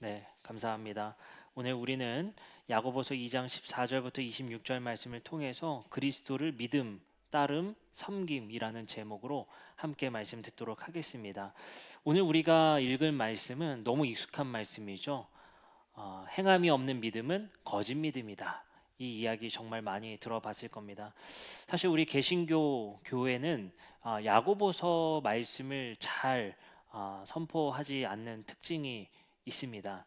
네, 감사합니다. 오늘 우리는 야고보서 2장 14절부터 26절 말씀을 통해서 그리스도를 믿음, 따름, 섬김이라는 제목으로 함께 말씀 듣도록 하겠습니다. 오늘 우리가 읽을 말씀은 너무 익숙한 말씀이죠. 행함이 없는 믿음은 거짓 믿음이다. 이 이야기 정말 많이 들어봤을 겁니다. 사실 우리 개신교 교회는 야고보서 말씀을 잘 선포하지 않는 특징이 있습니다.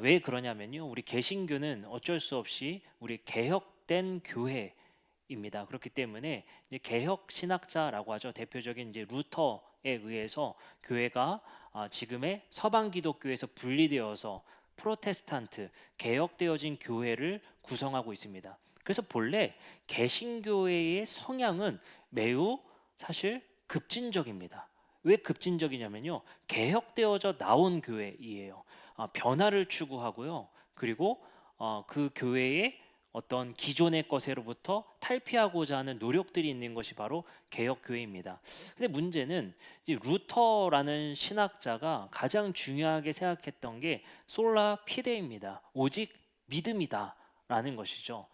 왜 그러냐면요. 우리 개신교는 어쩔 수 없이 우리 개혁된 교회입니다. 그렇기 때문에 이제 개혁 신학자라고 하죠. 대표적인 이제 루터에 의해서 교회가 지금의 서방 기독교에서 분리되어서 프로테스탄트 개혁되어진 교회를 구성하고 있습니다. 그래서 본래 개신교회의 성향은 매우 사실 급진적입니다. 왜 급진적이냐면요. 개혁되어져 나온 교회이에요. 변화를 추구하고요. 그리고 그 교회의 어떤 기존의 것으로부터 탈피하고자 하는 노력들이 있는 것이 바로 개혁 교회입니다. 근데 문제는 이제 루터라는 신학자가 가장 중요하게 생각했던 게 솔라 피데입니다. 오직 믿음이다라는 것이죠.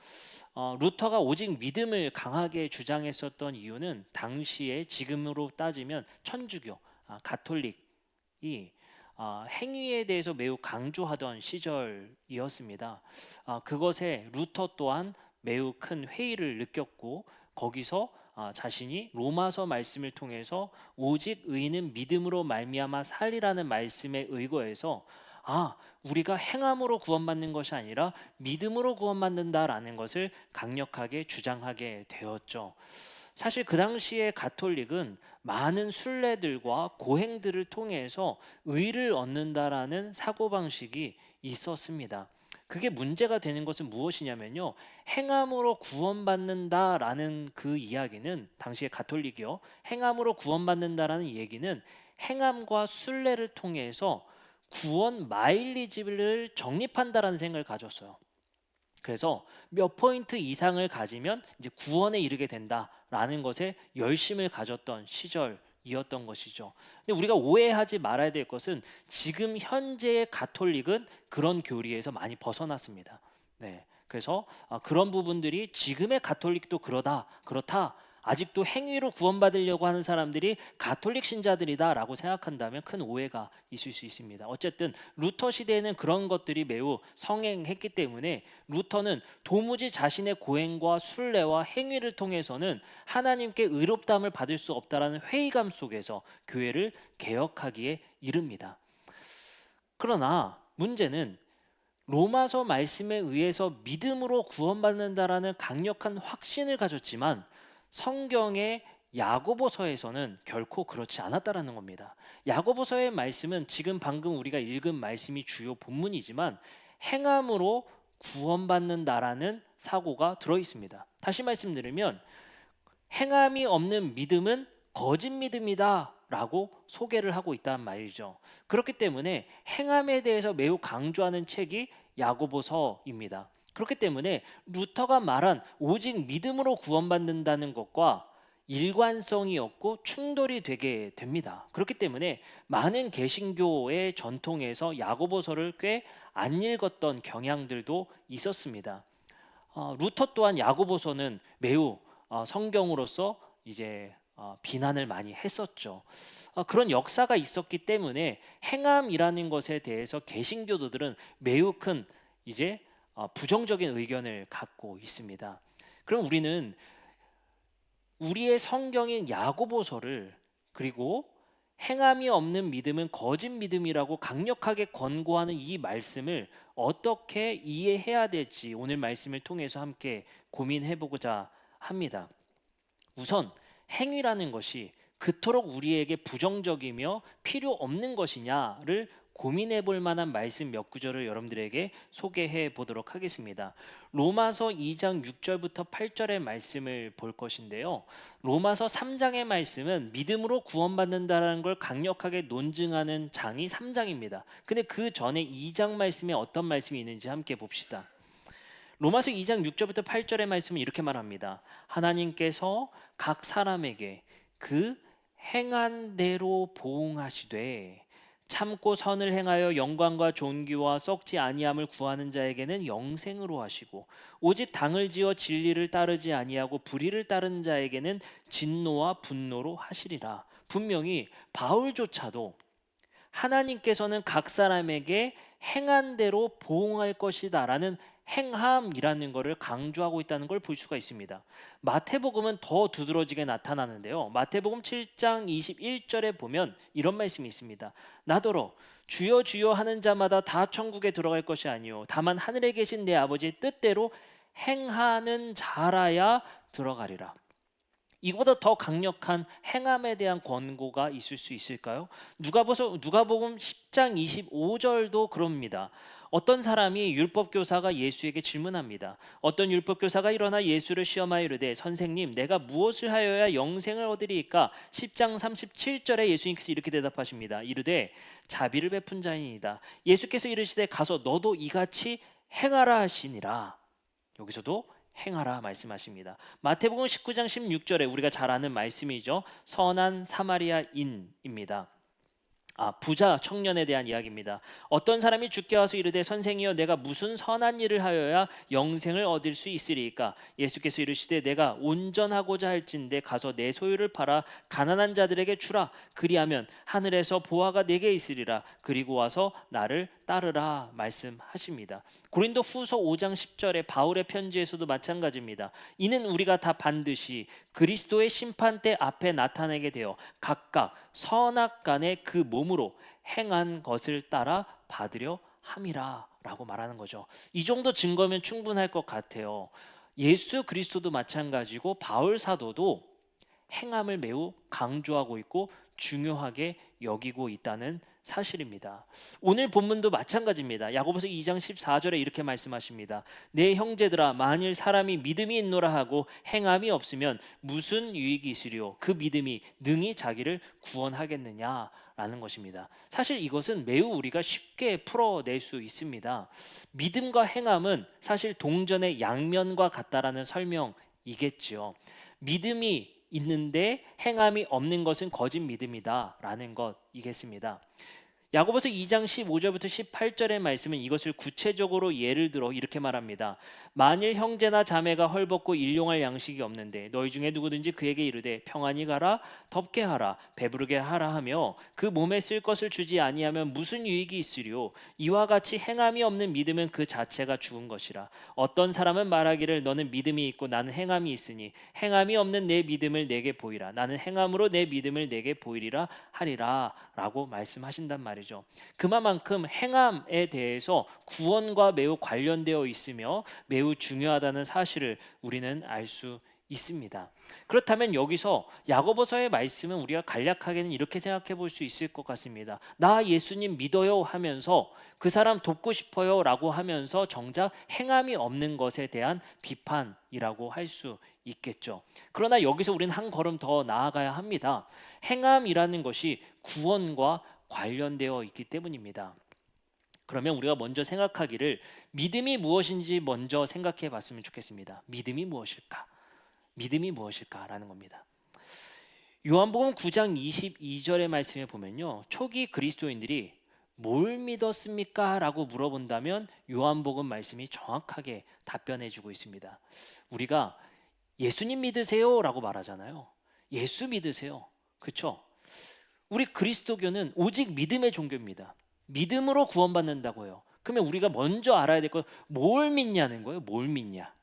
루터가 오직 믿음을 강하게 주장했었던 이유는 당시에 지금으로 따지면 천주교, 가톨릭이 행위에 대해서 매우 강조하던 시절이었습니다. 그것에 루터 또한 매우 큰 회의를 느꼈고 거기서 자신이 로마서 말씀을 통해서 오직 의인은 믿음으로 말미암아 살리라는 말씀에 의거해서 우리가 행함으로 구원받는 것이 아니라 믿음으로 구원받는다라는 것을 강력하게 주장하게 되었죠. 사실 그 당시에 가톨릭은 많은 순례들과 고행들을 통해서 의를 얻는다라는 사고방식이 있었습니다. 그게 문제가 되는 것은 무엇이냐면요. 행함으로 구원받는다라는 그 이야기는 당시에 가톨릭이요. 행함으로 구원받는다라는 얘기는 행함과 순례를 통해서 구원 마일리지를 적립한다라는 생각을 가졌어요. 그래서 몇 포인트 이상을 가지면 이제 구원에 이르게 된다라는 것에 열심을 가졌던 시절이었던 것이죠. 근데 우리가 오해하지 말아야 될 것은 지금 현재의 가톨릭은 그런 교리에서 많이 벗어났습니다. 네. 그래서 그런 부분들이 지금의 가톨릭도 그렇다. 아직도 행위로 구원받으려고 하는 사람들이 가톨릭 신자들이다라고 생각한다면 큰 오해가 있을 수 있습니다. 어쨌든 루터 시대에는 그런 것들이 매우 성행했기 때문에 루터는 도무지 자신의 고행과 순례와 행위를 통해서는 하나님께 의롭다함을 받을 수 없다라는 회의감 속에서 교회를 개혁하기에 이릅니다. 그러나 문제는 로마서 말씀에 의해서 믿음으로 구원받는다라는 강력한 확신을 가졌지만 성경의 야고보서에서는 결코 그렇지 않았다라는 겁니다. 야고보서의 말씀은 지금 방금 우리가 읽은 말씀이 주요 본문이지만 행함으로 구원받는다라는 사고가 들어 있습니다. 다시 말씀드리면 행함이 없는 믿음은 거짓 믿음이다라고 소개를 하고 있다는 말이죠. 그렇기 때문에 행함에 대해서 매우 강조하는 책이 야고보서입니다. 그렇기 때문에 루터가 말한 오직 믿음으로 구원받는다는 것과 일관성이 없고 충돌이 되게 됩니다. 그렇기 때문에 많은 개신교의 전통에서 야고보서를 꽤 안 읽었던 경향들도 있었습니다. 루터 또한 야고보서는 매우 성경으로서 이제 비난을 많이 했었죠. 그런 역사가 있었기 때문에 행함이라는 것에 대해서 개신교도들은 매우 큰 이제 부정적인 의견을 갖고 있습니다. 그럼 우리는 우리의 성경인 야고보서를 그리고 행함이 없는 믿음은 거짓 믿음이라고 강력하게 권고하는 이 말씀을 어떻게 이해해야 될지 오늘 말씀을 통해서 함께 고민해 보고자 합니다. 우선 행위라는 것이 그토록 우리에게 부정적이며 필요 없는 것이냐를 고민해 볼 만한 말씀 몇 구절을 여러분들에게 소개해 보도록 하겠습니다. 로마서 2장 6절부터 8절의 말씀을 볼 것인데요. 로마서 3장의 말씀은 믿음으로 구원받는다는 걸 강력하게 논증하는 장이 3장입니다. 근데 그 전에 2장 말씀에 어떤 말씀이 있는지 함께 봅시다. 로마서 2장 6절부터 8절의 말씀은 이렇게 말합니다. 하나님께서 각 사람에게 그 행한 대로 보응하시되 참고 선을 행하여 영광과 존귀와 썩지 아니함을 구하는 자에게는 영생으로 하시고 오직 당을 지어 진리를 따르지 아니하고 불의를 따르는 자에게는 진노와 분노로 하시리라. 분명히 바울조차도 하나님께서는 각 사람에게 행한 대로 보응할 것이다라는 행함이라는 것을 강조하고 있다는 걸 볼 수가 있습니다. 마태복음은 더 두드러지게 나타나는데요. 마태복음 7장 21절에 보면 이런 말씀이 있습니다. 나더러 주여 주여 하는 자마다 다 천국에 들어갈 것이 아니요 다만 하늘에 계신 내 아버지의 뜻대로 행하는 자라야 들어가리라. 이보다 더 강력한 행함에 대한 권고가 있을 수 있을까요? 누가복음 10장 25절도 그럽니다. 어떤 사람이 율법 교사가 예수에게 질문합니다. 어떤 율법 교사가 일어나 예수를 시험하여 이르되 선생님 내가 무엇을 하여야 영생을 얻으리이까? 10장 37절에 예수님께서 이렇게 대답하십니다. 이르되 자비를 베푼 자이니이다. 예수께서 이르시되 가서 너도 이같이 행하라 하시니라. 여기서도 행하라 말씀하십니다. 마태복음 19장 16절에 우리가 잘 아는 말씀이죠. 선한 사마리아인입니다. 부자 청년에 대한 이야기입니다. 어떤 사람이 주께 와서 이르되 선생이여 내가 무슨 선한 일을 하여야 영생을 얻을 수 있으리이까? 예수께서 이르시되 내가 온전하고자 할진대 가서 내 소유를 팔아 가난한 자들에게 주라. 그리하면 하늘에서 보화가 내게 있으리라. 그리고 와서 나를 따르라 말씀하십니다. 고린도 후서 5장 10절에 바울의 편지에서도 마찬가지입니다. 이는 우리가 다 반드시 그리스도의 심판대 앞에 나타내게 되어 각각 선악간에 그 몸으로 행한 것을 따라 받으려 함이라 라고 말하는 거죠. 이 정도 증거면 충분할 것 같아요. 예수 그리스도도 마찬가지고 바울 사도도 행함을 매우 강조하고 있고 중요하게 여기고 있다는 사실입니다. 오늘 본문도 마찬가지입니다. 야고보서 2장 14절에 이렇게 말씀하십니다. 내 형제들아 만일 사람이 믿음이 있노라 하고 행함이 없으면 무슨 유익이 있으리요? 그 믿음이 능히 자기를 구원하겠느냐라는 것입니다. 사실 이것은 매우 우리가 쉽게 풀어낼 수 있습니다. 믿음과 행함은 사실 동전의 양면과 같다라는 설명이겠죠. 믿음이 있는데 행함이 없는 것은 거짓 믿음이다라는 것이겠습니다. 야고보서 2장 15절부터 18절의 말씀은 이것을 구체적으로 예를 들어 이렇게 말합니다. 만일 형제나 자매가 헐벗고 일용할 양식이 없는데 너희 중에 누구든지 그에게 이르되 평안히 가라 덥게 하라 배부르게 하라 하며 그 몸에 쓸 것을 주지 아니하면 무슨 유익이 있으리요? 이와 같이 행함이 없는 믿음은 그 자체가 죽은 것이라. 어떤 사람은 말하기를 너는 믿음이 있고 나는 행함이 있으니 행함이 없는 내 믿음을 내게 보이라. 나는 행함으로 내 믿음을 내게 보이리라 하리라 라고 말씀하신단 말이죠. 그만큼 행함에 대해서 구원과 매우 관련되어 있으며 매우 중요하다는 사실을 우리는 알 수 있습니다. 그렇다면 여기서 야고보서의 말씀은 우리가 간략하게는 이렇게 생각해 볼 수 있을 것 같습니다. 나 예수님 믿어요 하면서 그 사람 돕고 싶어요 라고 하면서 정작 행함이 없는 것에 대한 비판이라고 할 수 있겠죠. 그러나 여기서 우리는 한 걸음 더 나아가야 합니다. 행함이라는 것이 구원과 관련되어 있기 때문입니다. 그러면 우리가 먼저 생각하기를 믿음이 무엇인지 먼저 생각해 봤으면 좋겠습니다. 믿음이 무엇일까? 믿음이 무엇일까라는 겁니다. 요한복음 9장 22절의 말씀에 보면요. 초기 그리스도인들이 뭘 믿었습니까? 라고 물어본다면 요한복음 말씀이 정확하게 답변해 주고 있습니다. 우리가 예수님 믿으세요? 라고 말하잖아요. 예수 믿으세요. 그렇죠? 우리 그리스도교는 오직 믿음의 종교입니다. 믿음으로 구원받는다고 해요. 그러면 우리가 먼저 알아야 될 건 뭘 믿냐는 거예요. 뭘 믿냐.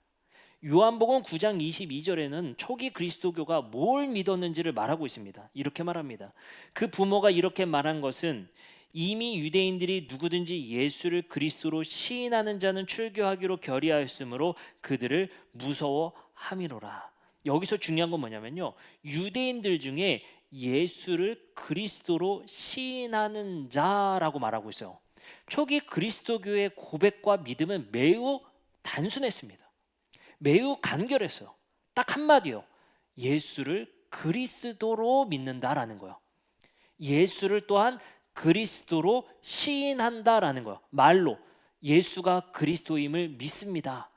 요한복음 9장 22절에는 초기 그리스도교가 뭘 믿었는지를 말하고 있습니다. 이렇게 말합니다. 그 부모가 이렇게 말한 것은 이미 유대인들이 누구든지 예수를 그리스도로 시인하는 자는 출교하기로 결의하였으므로 그들을 무서워함이로라. 여기서 중요한 건 뭐냐면요. 유대인들 중에 예수를 그리스도로 시인하는 자라고 말하고 있어요. 초기 그리스도교의 고백과 믿음은 매우 단순했습니다. 매우 간결했어요. 딱 한마디요. 예수를 그리스도로 믿는다라는 거예요. 예수를 또한 그리스도로 시인한다라는 거예요. 말로 예수가 그리스도임을 믿습니다.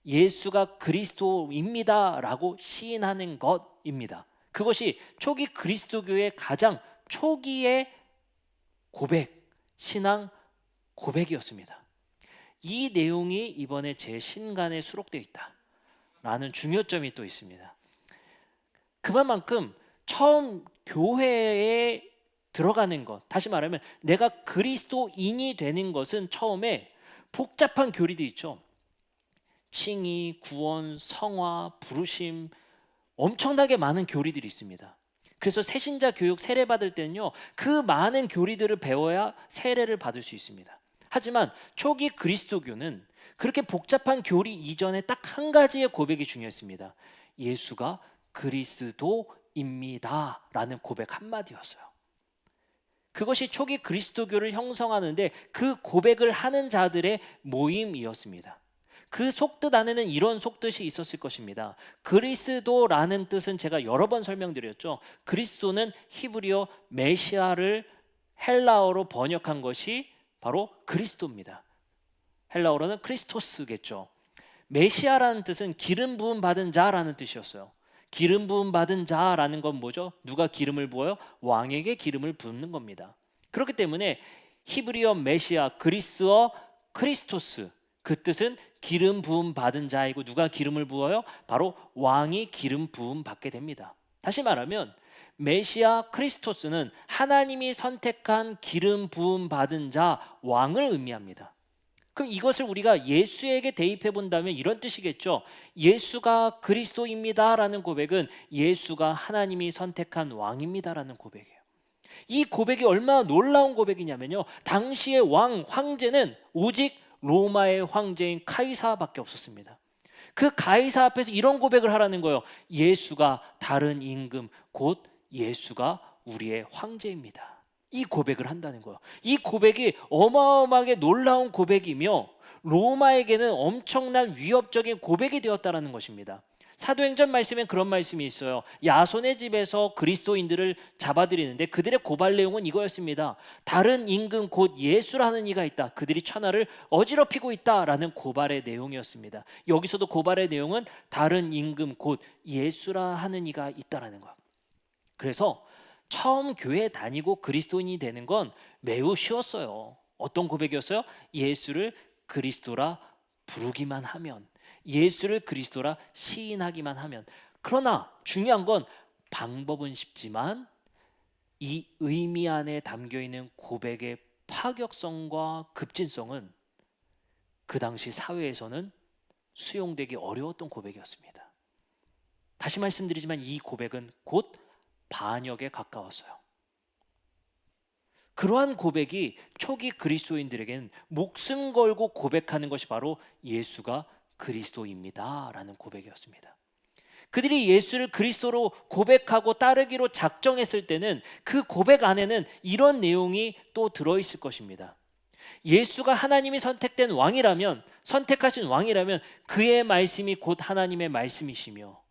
예수가 그리스도입니다라고 시인하는 것입니다. 그것이 초기 그리스도교의 가장 초기의 고백, 신앙 고백이었습니다. 이 내용이 이번에 제 신간에 수록되어 있다라는 중요점이 또 있습니다. 그만큼 처음 교회에 들어가는 것, 다시 말하면 내가 그리스도인이 되는 것은 처음에 복잡한 교리도 있죠. 칭의, 구원, 성화, 부르심, 엄청나게 많은 교리들이 있습니다. 그래서 새신자 교육 세례 받을 때는요, 그 많은 교리들을 배워야 세례를 받을 수 있습니다. 하지만 초기 그리스도교는 그렇게 복잡한 교리 이전에 딱 한 가지의 고백이 중요했습니다. 예수가 그리스도입니다 라는 고백 한마디였어요. 그것이 초기 그리스도교를 형성하는데 그 고백을 하는 자들의 모임이었습니다. 그 속뜻 안에는 이런 속뜻이 있었을 것입니다. 그리스도라는 뜻은 제가 여러 번 설명드렸죠. 그리스도는 히브리어 메시아를 헬라어로 번역한 것이 바로 그리스도입니다. 헬라어로는 크리스토스겠죠. 메시아라는 뜻은 기름 부음 받은 자라는 뜻이었어요. 기름 부음 받은 자라는 건 뭐죠? 누가 기름을 부어요? 왕에게 기름을 붓는 겁니다. 그렇기 때문에 히브리어 메시아, 그리스어 크리스토스, 그 뜻은 기름 부음 받은 자이고 누가 기름을 부어요? 바로 왕이 기름 부음 받게 됩니다. 다시 말하면 메시아 크리스토스는 하나님이 선택한 기름 부음 받은 자, 왕을 의미합니다. 그럼 이것을 우리가 예수에게 대입해 본다면 이런 뜻이겠죠. 예수가 그리스도입니다라는 고백은 예수가 하나님이 선택한 왕입니다라는 고백이에요. 이 고백이 얼마나 놀라운 고백이냐면요, 당시의 왕, 황제는 오직 로마의 황제인 카이사밖에 없었습니다. 그 카이사 앞에서 이런 고백을 하라는 거예요. 예수가 다른 임금, 곧 예수가 우리의 황제입니다. 이 고백을 한다는 거예요. 이 고백이 어마어마하게 놀라운 고백이며 로마에게는 엄청난 위협적인 고백이 되었다는 것입니다. 사도행전 말씀엔 그런 말씀이 있어요. 야손의 집에서 그리스도인들을 잡아들이는데 그들의 고발 내용은 이거였습니다. 다른 임금 곧 예수라는 이가 있다. 그들이 천하를 어지럽히고 있다라는 고발의 내용이었습니다. 여기서도 고발의 내용은 다른 임금 곧 예수라 하는 이가 있다라는 거예요. 그래서 처음 교회 다니고 그리스도인이 되는 건 매우 쉬웠어요. 어떤 고백이었어요? 예수를 그리스도라 부르기만 하면, 예수를 그리스도라 시인하기만 하면. 그러나 중요한 건 방법은 쉽지만 이 의미 안에 담겨있는 고백의 파격성과 급진성은 그 당시 사회에서는 수용되기 어려웠던 고백이었습니다. 다시 말씀드리지만 이 고백은 곧 반역에 가까웠어요. 그러한 고백이 초기 그리스도인들에게는 목숨 걸고 고백하는 것이 바로 예수가 그리스도입니다 라는 고백이었습니다. 그들이 예수를 그리스도로 고백하고 따르기로 작정했을 때는 그 고백 안에는 이런 내용이 또 들어있을 것입니다. 예수가 하나님이 선택된 왕이라면, 선택하신 왕이라면 그의 말씀이 곧 하나님의 말씀이시며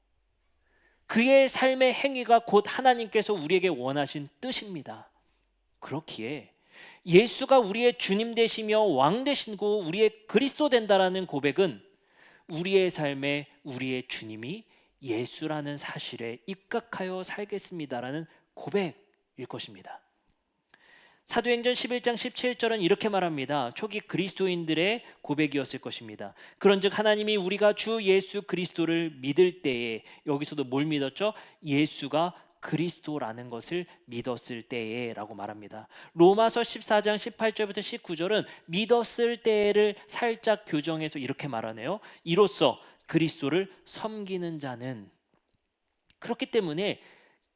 그의 삶의 행위가 곧 하나님께서 우리에게 원하신 뜻입니다. 그렇기에 예수가 우리의 주님 되시며 왕 되시고 우리의 그리스도 된다라는 고백은 우리의 삶에 우리의 주님이 예수라는 사실에 입각하여 살겠습니다라는 고백일 것입니다. 사도행전 11장 17절은 이렇게 말합니다. 초기 그리스도인들의 고백이었을 것입니다. 그런즉 하나님이 우리가 주 예수 그리스도를 믿을 때에, 여기서도 뭘 믿었죠? 예수가 그리스도라는 것을 믿었을 때에 라고 말합니다. 로마서 14장 18절부터 19절은 믿었을 때를 살짝 교정해서 이렇게 말하네요. 이로써 그리스도를 섬기는 자는, 그렇기 때문에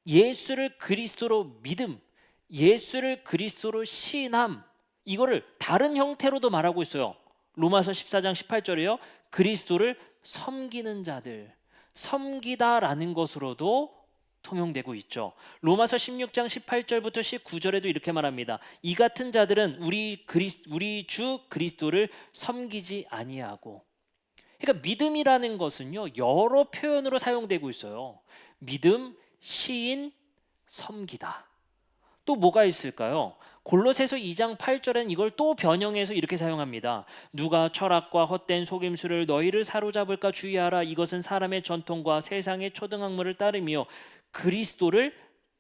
예수를 그리스도로 믿음, 예수를 그리스도로 시인함, 이거를 다른 형태로도 말하고 있어요. 로마서 14장 18절에요. 그리스도를 섬기는 자들, 섬기다라는 것으로도 통용되고 있죠. 로마서 16장 18절부터 19절에도 이렇게 말합니다. 이 같은 자들은 우리 주 그리스도를 섬기지 아니하고. 그러니까 믿음이라는 것은요, 여러 표현으로 사용되고 있어요. 믿음, 시인, 섬기다. 또 뭐가 있을까요? 골로새서 2장 8절엔 이걸 또 변형해서 이렇게 사용합니다. 누가 철학과 헛된 속임수를 너희를 사로잡을까 주의하라. 이것은 사람의 전통과 세상의 초등학문을 따르며 그리스도를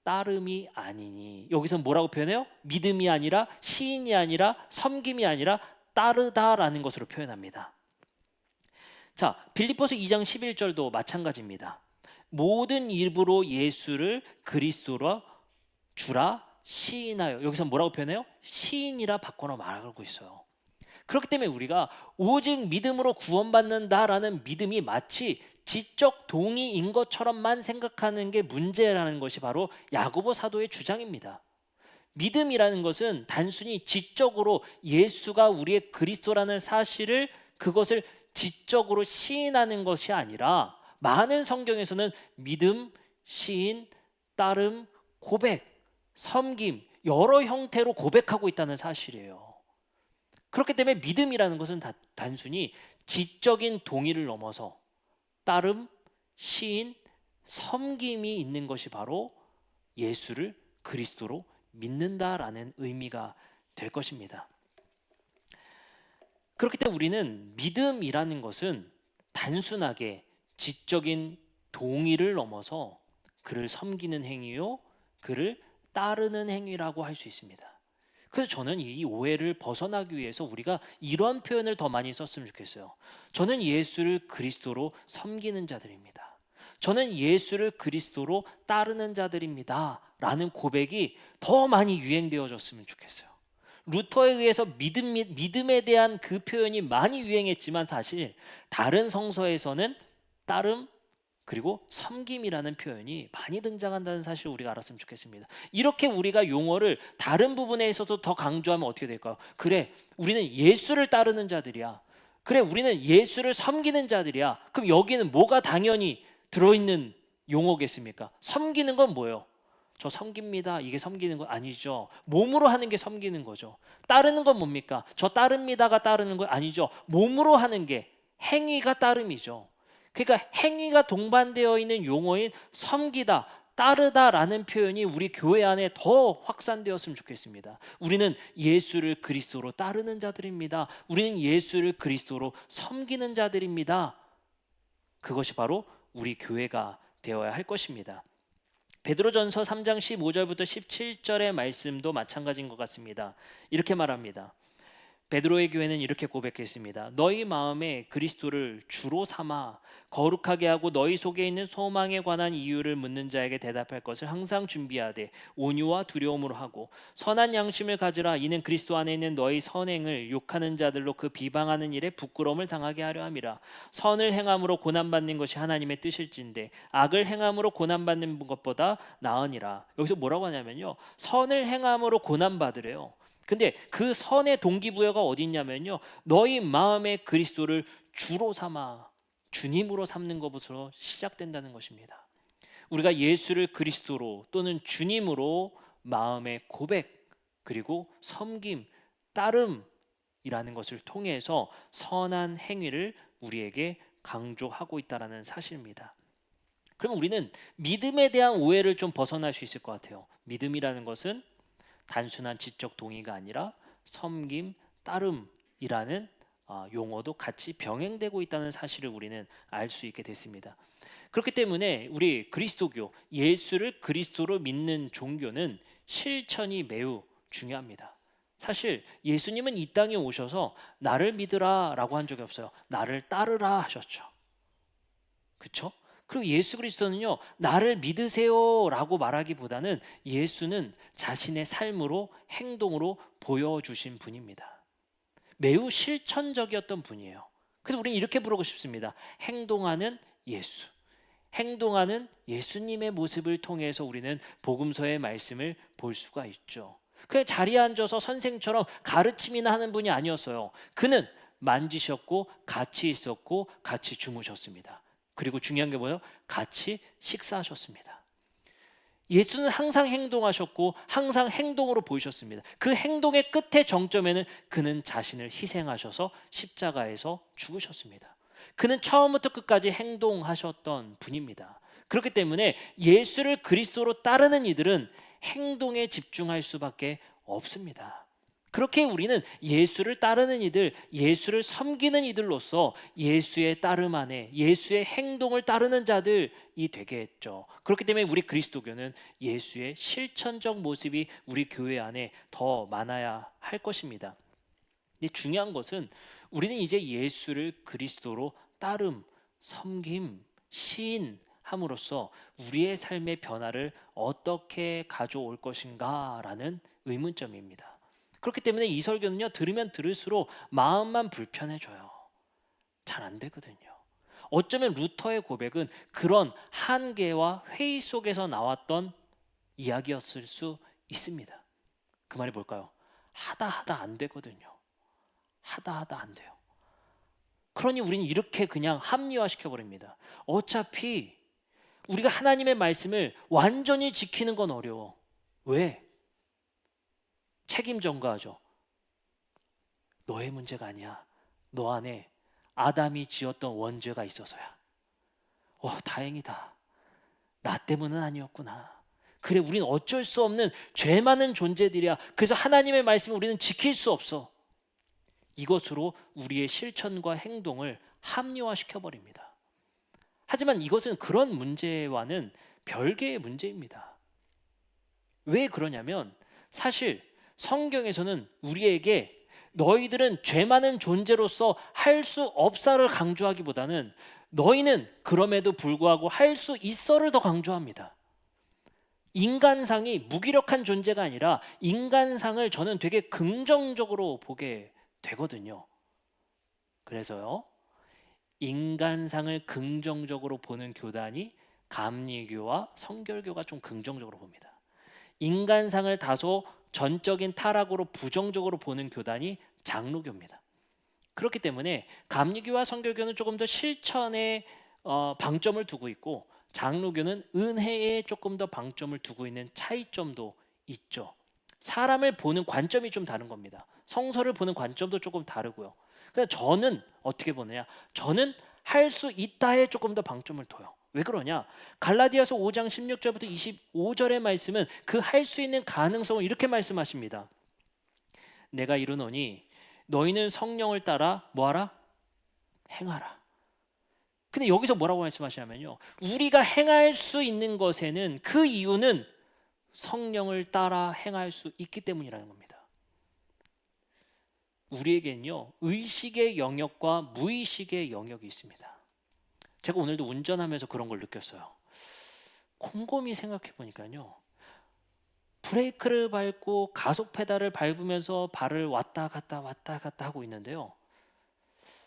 따름이 아니니. 여기서 뭐라고 표현해요? 믿음이 아니라, 시인이 아니라, 섬김이 아니라 따르다라는 것으로 표현합니다. 자, 빌립보서 2장 11절도 마찬가지입니다. 모든 입으로 예수를 그리스도로 주라 시인하여. 여기서 뭐라고 표현해요? 시인이라 바꿔서 말하고 있어요. 그렇기 때문에 우리가 오직 믿음으로 구원받는다라는 믿음이 마치 지적 동의인 것처럼만 생각하는 게 문제라는 것이 바로 야고보 사도의 주장입니다. 믿음이라는 것은 단순히 지적으로 예수가 우리의 그리스도라는 사실을, 그것을 지적으로 시인하는 것이 아니라, 많은 성경에서는 믿음, 시인, 따름, 고백, 섬김, 여러 형태로 고백하고 있다는 사실이에요. 그렇기 때문에 믿음이라는 것은 단순히 지적인 동의를 넘어서 따름, 시인, 섬김이 있는 것이 바로 예수를 그리스도로 믿는다라는 의미가 될 것입니다. 그렇기 때문에 우리는 믿음이라는 것은 단순하게 지적인 동의를 넘어서 그를 섬기는 행위요, 그를 따르는 행위라고 할 수 있습니다. 그래서 저는 이 오해를 벗어나기 위해서 우리가 이런 표현을 더 많이 썼으면 좋겠어요. 저는 예수를 그리스도로 섬기는 자들입니다. 저는 예수를 그리스도로 따르는 자들입니다. 라는 고백이 더 많이 유행되어졌으면 좋겠어요. 루터에 의해서 믿음에 대한 그 표현이 많이 유행했지만 사실 다른 성서에서는 따름, 그리고 섬김이라는 표현이 많이 등장한다는 사실을 우리가 알았으면 좋겠습니다. 이렇게 우리가 용어를 다른 부분에 있어서 더 강조하면 어떻게 될까요? 그래, 우리는 예수를 따르는 자들이야. 그래, 우리는 예수를 섬기는 자들이야. 그럼 여기는 뭐가 당연히 들어있는 용어겠습니까? 섬기는 건 뭐예요? 저 섬깁니다. 이게 섬기는 건 아니죠. 몸으로 하는 게 섬기는 거죠. 따르는 건 뭡니까? 저 따릅니다가 따르는 건 아니죠. 몸으로 하는 게 행위가 따름이죠. 그러니까 행위가 동반되어 있는 용어인 섬기다, 따르다라는 표현이 우리 교회 안에 더 확산되었으면 좋겠습니다. 우리는 예수를 그리스도로 따르는 자들입니다. 우리는 예수를 그리스도로 섬기는 자들입니다. 그것이 바로 우리 교회가 되어야 할 것입니다. 베드로전서 3장 15절부터 17절의 말씀도 마찬가지인 것 같습니다. 이렇게 말합니다. 베드로의 교회는 이렇게 고백했습니다. 너희 마음에 그리스도를 주로 삼아 거룩하게 하고 너희 속에 있는 소망에 관한 이유를 묻는 자에게 대답할 것을 항상 준비하되 온유와 두려움으로 하고 선한 양심을 가지라. 이는 그리스도 안에 있는 너희 선행을 욕하는 자들로 그 비방하는 일에 부끄러움을 당하게 하려 함이라. 선을 행함으로 고난받는 것이 하나님의 뜻일진데 악을 행함으로 고난받는 것보다 나으니라. 여기서 뭐라고 하냐면요, 선을 행함으로 고난받으래요. 근데 그 선의 동기부여가 어디 있냐면요, 너희 마음에 그리스도를 주로 삼아, 주님으로 삼는 것부터 시작된다는 것입니다. 우리가 예수를 그리스도로 또는 주님으로 마음의 고백, 그리고 섬김, 따름이라는 것을 통해서 선한 행위를 우리에게 강조하고 있다는 사실입니다. 그럼 우리는 믿음에 대한 오해를 좀 벗어날 수 있을 것 같아요. 믿음이라는 것은 단순한 지적 동의가 아니라 섬김, 따름이라는 용어도 같이 병행되고 있다는 사실을 우리는 알 수 있게 됐습니다. 그렇기 때문에 우리 그리스도교, 예수를 그리스도로 믿는 종교는 실천이 매우 중요합니다. 사실 예수님은 이 땅에 오셔서 나를 믿으라 라고 한 적이 없어요. 나를 따르라 하셨죠. 그렇죠? 그리고 예수 그리스도는요, 나를 믿으세요 라고 말하기보다는 예수는 자신의 삶으로, 행동으로 보여주신 분입니다. 매우 실천적이었던 분이에요. 그래서 우리는 이렇게 부르고 싶습니다. 행동하는 예수. 행동하는 예수님의 모습을 통해서 우리는 복음서의 말씀을 볼 수가 있죠. 그냥 자리에 앉아서 선생처럼 가르침이나 하는 분이 아니었어요. 그는 만지셨고 같이 있었고 같이 주무셨습니다. 그리고 중요한 게 뭐예요? 같이 식사하셨습니다. 예수는 항상 행동하셨고 항상 행동으로 보이셨습니다. 그 행동의 끝의 정점에는 그는 자신을 희생하셔서 십자가에서 죽으셨습니다. 그는 처음부터 끝까지 행동하셨던 분입니다. 그렇기 때문에 예수를 그리스도로 따르는 이들은 행동에 집중할 수밖에 없습니다. 그렇게 우리는 예수를 따르는 이들, 예수를 섬기는 이들로서 예수의 따름 안에 예수의 행동을 따르는 자들이 되게 했죠. 그렇기 때문에 우리 그리스도교는 예수의 실천적 모습이 우리 교회 안에 더 많아야 할 것입니다. 근데 중요한 것은 우리는 이제 예수를 그리스도로 따름, 섬김, 시인함으로써 우리의 삶의 변화를 어떻게 가져올 것인가라는 의문점입니다. 그렇기 때문에 이 설교는요, 들으면 들을수록 마음만 불편해져요. 잘 안 되거든요. 어쩌면 루터의 고백은 그런 한계와 회의 속에서 나왔던 이야기였을 수 있습니다. 그 말이 뭘까요? 하다 안 되거든요. 하다 안 돼요. 그러니 우리는 이렇게 그냥 합리화시켜 버립니다. 어차피 우리가 하나님의 말씀을 완전히 지키는 건 어려워. 왜? 책임 전가하죠. 너의 문제가 아니야. 너 안에 아담이 지었던 원죄가 있어서야. 다행이다. 나 때문은 아니었구나. 그래, 우린 어쩔 수 없는 죄 많은 존재들이야. 그래서 하나님의 말씀을 우리는 지킬 수 없어. 이것으로 우리의 실천과 행동을 합리화시켜 버립니다. 하지만 이것은 그런 문제와는 별개의 문제입니다. 왜 그러냐면 사실 성경에서는 우리에게 너희들은 죄 많은 존재로서 할 수 없사를 강조하기보다는 너희는 그럼에도 불구하고 할 수 있어를 더 강조합니다. 인간상이 무기력한 존재가 아니라 인간상을 저는 되게 긍정적으로 보게 되거든요. 그래서요, 인간상을 긍정적으로 보는 교단이 감리교와 성결교가 좀 긍정적으로 봅니다. 인간상을 다소 전적인 타락으로 부정적으로 보는 교단이 장로교입니다. 그렇기 때문에 감리교와 성결교는 조금 더 실천에 방점을 두고 있고, 장로교는 은혜에 조금 더 방점을 두고 있는 차이점도 있죠. 사람을 보는 관점이 좀 다른 겁니다. 성서를 보는 관점도 조금 다르고요. 그래서 저는 어떻게 보느냐? 저는 할 수 있다에 조금 더 방점을 둬요. 왜 그러냐? 갈라디아서 5장 16절부터 25절의 말씀은 그 할 수 있는 가능성을 이렇게 말씀하십니다. 내가 이르노니 너희는 성령을 따라 뭐하라? 행하라. 근데 여기서 뭐라고 말씀하시냐면요, 우리가 행할 수 있는 것에는 그 이유는 성령을 따라 행할 수 있기 때문이라는 겁니다. 우리에겐요, 의식의 영역과 무의식의 영역이 있습니다. 제가 오늘도 운전하면서 그런 걸 느꼈어요. 곰곰이 생각해 보니까요, 브레이크를 밟고 가속 페달을 밟으면서 발을 왔다 갔다 하고 있는데요,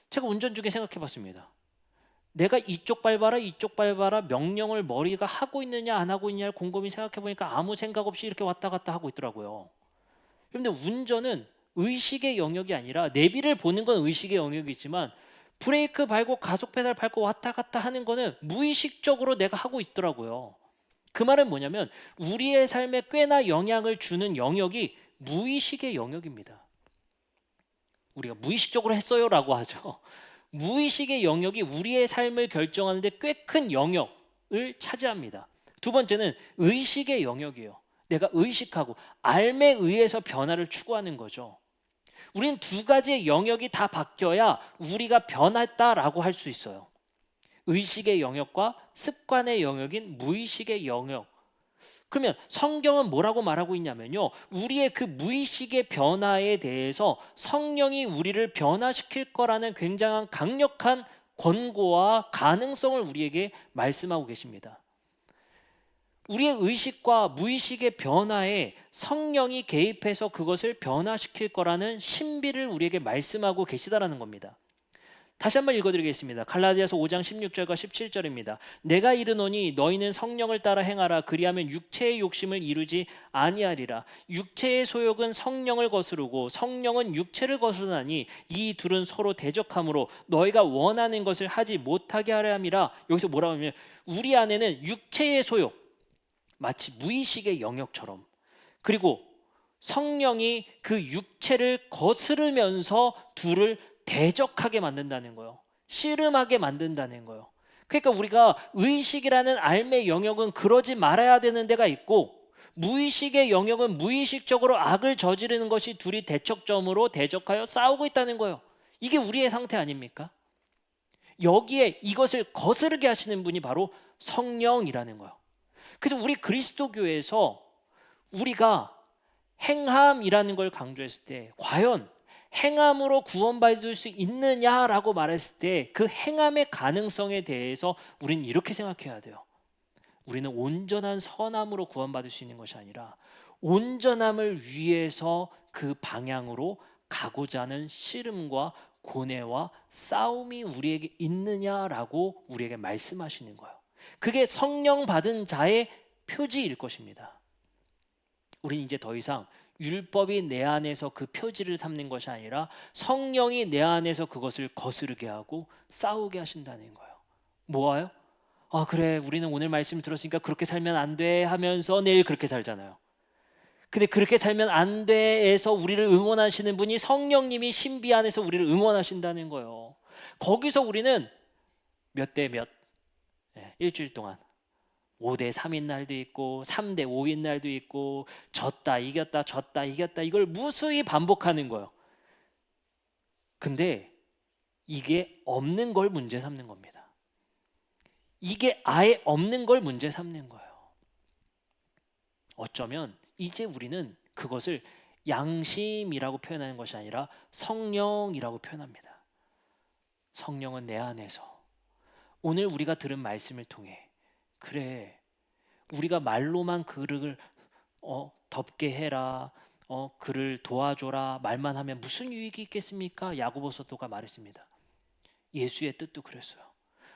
제가 운전 중에 생각해 봤습니다. 내가 이쪽 밟아라 명령을 머리가 하고 있느냐 안 하고 있느냐를 곰곰이 생각해 보니까 아무 생각 없이 이렇게 왔다 갔다 하고 있더라고요. 그런데 운전은 의식의 영역이 아니라, 내비를 보는 건 의식의 영역이지만 브레이크 밟고 가속 페달 밟고 왔다 갔다 하는 거는 무의식적으로 내가 하고 있더라고요. 그 말은 뭐냐면 우리의 삶에 꽤나 영향을 주는 영역이 무의식의 영역입니다. 우리가 무의식적으로 했어요라고 하죠. 무의식의 영역이 우리의 삶을 결정하는데 꽤 큰 영역을 차지합니다. 두 번째는 의식의 영역이에요. 내가 의식하고 알에 의해서 변화를 추구하는 거죠. 우리는 두 가지의 영역이 다 바뀌어야 우리가 변했다라고 할 수 있어요. 의식의 영역과 습관의 영역인 무의식의 영역. 그러면 성경은 뭐라고 말하고 있냐면요, 우리의 그 무의식의 변화에 대해서 성령이 우리를 변화시킬 거라는 굉장한 강력한 권고와 가능성을 우리에게 말씀하고 계십니다. 우리의 의식과 무의식의 변화에 성령이 개입해서 그것을 변화시킬 거라는 신비를 우리에게 말씀하고 계시다라는 겁니다. 다시 한번 읽어드리겠습니다. 갈라디아서 5장 16절과 17절입니다. 내가 이르노니 너희는 성령을 따라 행하라. 그리하면 육체의 욕심을 이루지 아니하리라. 육체의 소욕은 성령을 거스르고 성령은 육체를 거스르나니 이 둘은 서로 대적하므로 너희가 원하는 것을 하지 못하게 하려 함이라. 여기서 뭐라고 하면 우리 안에는 육체의 소욕, 마치 무의식의 영역처럼, 그리고 성령이 그 육체를 거스르면서 둘을 대적하게 만든다는 거예요. 씨름하게 만든다는 거예요. 그러니까 우리가 의식이라는 알의 영역은 그러지 말아야 되는 데가 있고, 무의식의 영역은 무의식적으로 악을 저지르는 것이 둘이 대척점으로 대적하여 싸우고 있다는 거예요. 이게 우리의 상태 아닙니까? 여기에 이것을 거스르게 하시는 분이 바로 성령이라는 거예요. 그래서 우리 그리스도교에서 우리가 행함이라는 걸 강조했을 때 과연 행함으로 구원받을 수 있느냐라고 말했을 때 그 행함의 가능성에 대해서 우리는 이렇게 생각해야 돼요. 우리는 온전한 선함으로 구원받을 수 있는 것이 아니라 온전함을 위해서 그 방향으로 가고자 하는 씨름과 고뇌와 싸움이 우리에게 있느냐라고 우리에게 말씀하시는 거예요. 그게 성령 받은 자의 표지일 것입니다. 우리는 이제 더 이상 율법이 내 안에서 그 표지를 삼는 것이 아니라 성령이 내 안에서 그것을 거스르게 하고 싸우게 하신다는 거예요. 뭐와요? 아 그래 우리는 오늘 말씀 들었으니까 그렇게 살면 안 돼 하면서 내일 그렇게 살잖아요. 근데 그렇게 살면 안 돼에서 우리를 응원하시는 분이 성령님이 신비 안에서 우리를 응원하신다는 거예요. 거기서 우리는 몇 대 몇, 일주일 동안 5대 3인 날도 있고 3대 5인 날도 있고 졌다 이겼다 졌다 이겼다 이걸 무수히 반복하는 거예요. 근데 이게 없는 걸 문제 삼는 겁니다. 이게 아예 없는 걸 문제 삼는 거예요. 어쩌면 이제 우리는 그것을 양심이라고 표현하는 것이 아니라 성령이라고 표현합니다. 성령은 내 안에서 오늘 우리가 들은 말씀을 통해 그래 우리가 말로만 그를 덮게 해라 그를 도와줘라 말만 하면 무슨 유익이 있겠습니까? 야고보 사도가 말했습니다. 예수의 뜻도 그랬어요.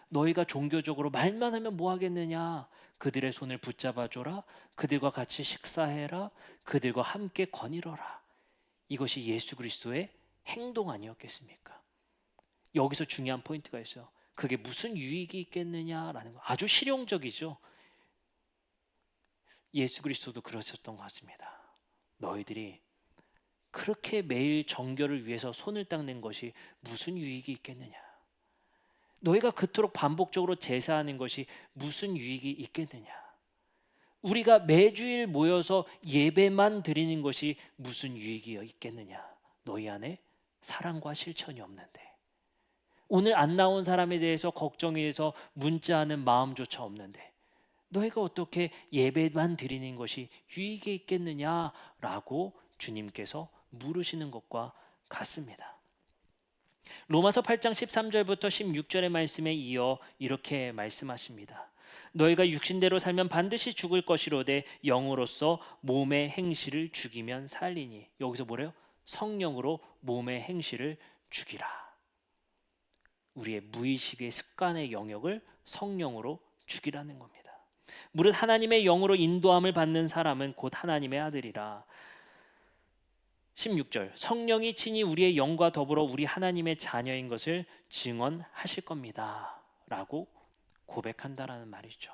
너희가 종교적으로 말만 하면 뭐 하겠느냐? 그들의 손을 붙잡아줘라. 그들과 같이 식사해라. 그들과 함께 거닐어라. 이것이 예수 그리스도의 행동 아니었겠습니까? 여기서 중요한 포인트가 있어요. 그게 무슨 유익이 있겠느냐라는 거. 아주 실용적이죠. 예수 그리스도도 그러셨던 것 같습니다. 너희들이 그렇게 매일 정결을 위해서 손을 닦는 것이 무슨 유익이 있겠느냐? 너희가 그토록 반복적으로 제사하는 것이 무슨 유익이 있겠느냐? 우리가 매주일 모여서 예배만 드리는 것이 무슨 유익이 있겠느냐? 너희 안에 사랑과 실천이 없는데, 오늘 안 나온 사람에 대해서 걱정해서 문자하는 마음조차 없는데 너희가 어떻게 예배만 드리는 것이 유익이 있겠느냐라고 주님께서 물으시는 것과 같습니다. 로마서 8장 13절부터 16절의 말씀에 이어 이렇게 말씀하십니다. 너희가 육신대로 살면 반드시 죽을 것이로되 영으로서 몸의 행실을 죽이면 살리니. 여기서 뭐래요? 성령으로 몸의 행실을 죽이라. 우리의 무의식의 습관의 영역을 성령으로 죽이라는 겁니다. 무릇 하나님의 영으로 인도함을 받는 사람은 곧 하나님의 아들이라. 16절 성령이 친히 우리의 영과 더불어 우리 하나님의 자녀인 것을 증언하실 겁니다 라고 고백한다라는 말이죠.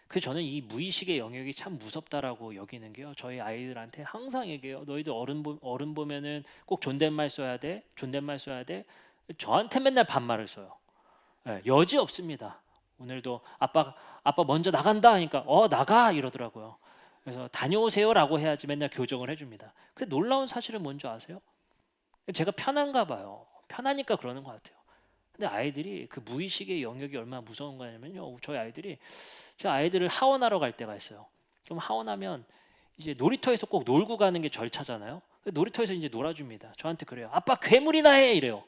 그래서 저는 이 무의식의 영역이 참 무섭다라고 여기는 게요, 저희 아이들한테 항상 얘기해요. 너희들 어른 보면은 꼭 존댓말 써야 돼, 존댓말 써야 돼. 저한테 맨날 반말을 써요. 여지 없습니다. 오늘도 아빠 먼저 나간다 하니까 나가 이러더라고요. 그래서 다녀오세요라고 해야지 맨날 교정을 해줍니다. 근데 놀라운 사실은 뭔지 아세요? 제가 편한가 봐요. 편하니까 그러는 것 같아요. 근데 아이들이 그 무의식의 영역이 얼마나 무서운 거냐면요, 저희 아이들이, 제 아이들을 하원하러 갈 때가 있어요. 그럼 하원하면 이제 놀이터에서 꼭 놀고 가는 게 절차잖아요. 놀이터에서 이제 놀아줍니다. 저한테 그래요. 아빠 괴물이나 해 이래요.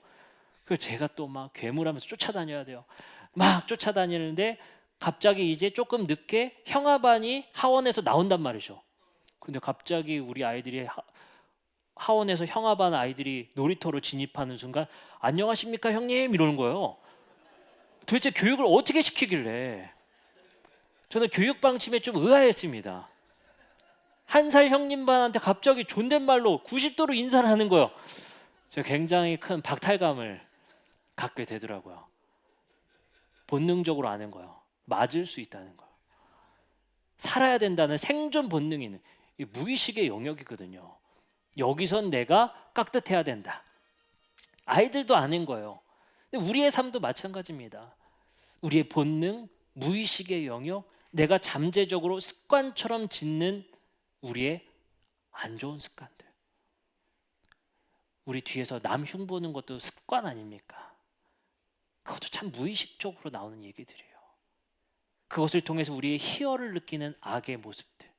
그래서 제가 또 막 괴물하면서 쫓아다녀야 돼요. 막 쫓아다니는데 갑자기 이제 조금 늦게 형아반이 하원에서 나온단 말이죠. 근데 갑자기 우리 아이들이 하원에서 형아반 아이들이 놀이터로 진입하는 순간 안녕하십니까 형님 이러는 거예요. 도대체 교육을 어떻게 시키길래. 저는 교육 방침에 좀 의아했습니다. 1살 형님반한테 갑자기 존댓말로 90도로 인사를 하는 거예요. 제가 굉장히 큰 박탈감을 갖게 되더라고요. 본능적으로 아는 거예요. 맞을 수 있다는 거예요. 살아야 된다는 생존 본능이 있는 이 무의식의 영역이거든요. 여기선 내가 깍듯해야 된다. 아이들도 아는 거예요. 근데 우리의 삶도 마찬가지입니다. 우리의 본능, 무의식의 영역, 내가 잠재적으로 습관처럼 짓는 우리의 안 좋은 습관들. 우리 뒤에서 남 흉보는 것도 습관 아닙니까? 그것도 참 무의식적으로 나오는 얘기들이에요. 그것을 통해서 우리의 희열을 느끼는 악의 모습들.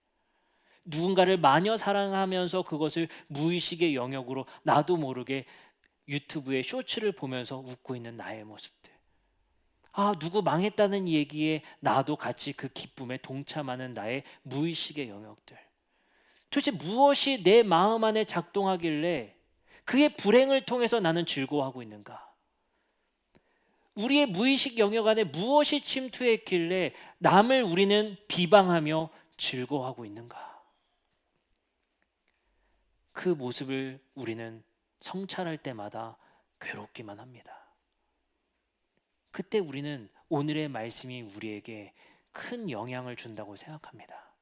누군가를 마녀 사랑하면서 그것을 무의식의 영역으로 나도 모르게 유튜브에 쇼츠를 보면서 웃고 있는 나의 모습들. 아, 누구 망했다는 얘기에 나도 같이 그 기쁨에 동참하는 나의 무의식의 영역들. 도대체 무엇이 내 마음 안에 작동하길래 그의 불행을 통해서 나는 즐거워하고 있는가? 우리의 무의식 영역 안에 무엇이 침투했길래 남을 우리는 비방하며 즐거워하고 있는가? 그 모습을 우리는 성찰할 때마다 괴롭기만 합니다. 그때 우리는 오늘의 말씀이 우리에게 큰 영향을 준다고 생각합니다.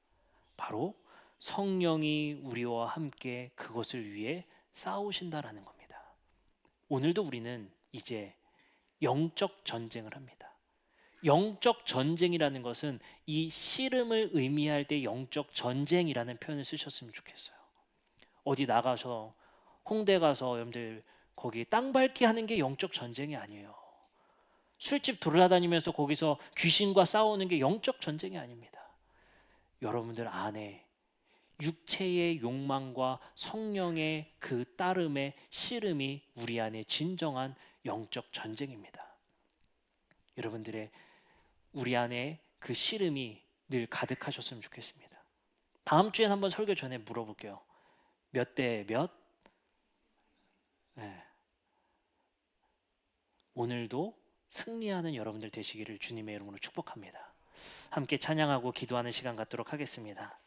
바로 성령이 우리와 함께 그것을 위해 싸우신다라는 겁니다. 오늘도 우리는 이제 영적 전쟁을 합니다. 영적 전쟁이라는 것은 이 씨름을 의미할 때 영적 전쟁이라는 표현을 쓰셨으면 좋겠어요. 어디 나가서 홍대 가서 여러분들 거기 땅 밟기 하는 게 영적 전쟁이 아니에요. 술집 돌아다니면서 거기서 귀신과 싸우는 게 영적 전쟁이 아닙니다. 여러분들 안에 육체의 욕망과 성령의 그 따름의 씨름이 우리 안에 진정한 영적 전쟁입니다. 여러분들의 우리 안에 그 씨름이 늘 가득하셨으면 좋겠습니다. 다음 주엔 한번 설교 전에 물어볼게요. 몇 대 몇? 네. 오늘도 승리하는 여러분들 되시기를 주님의 이름으로 축복합니다. 함께 찬양하고 기도하는 시간 갖도록 하겠습니다.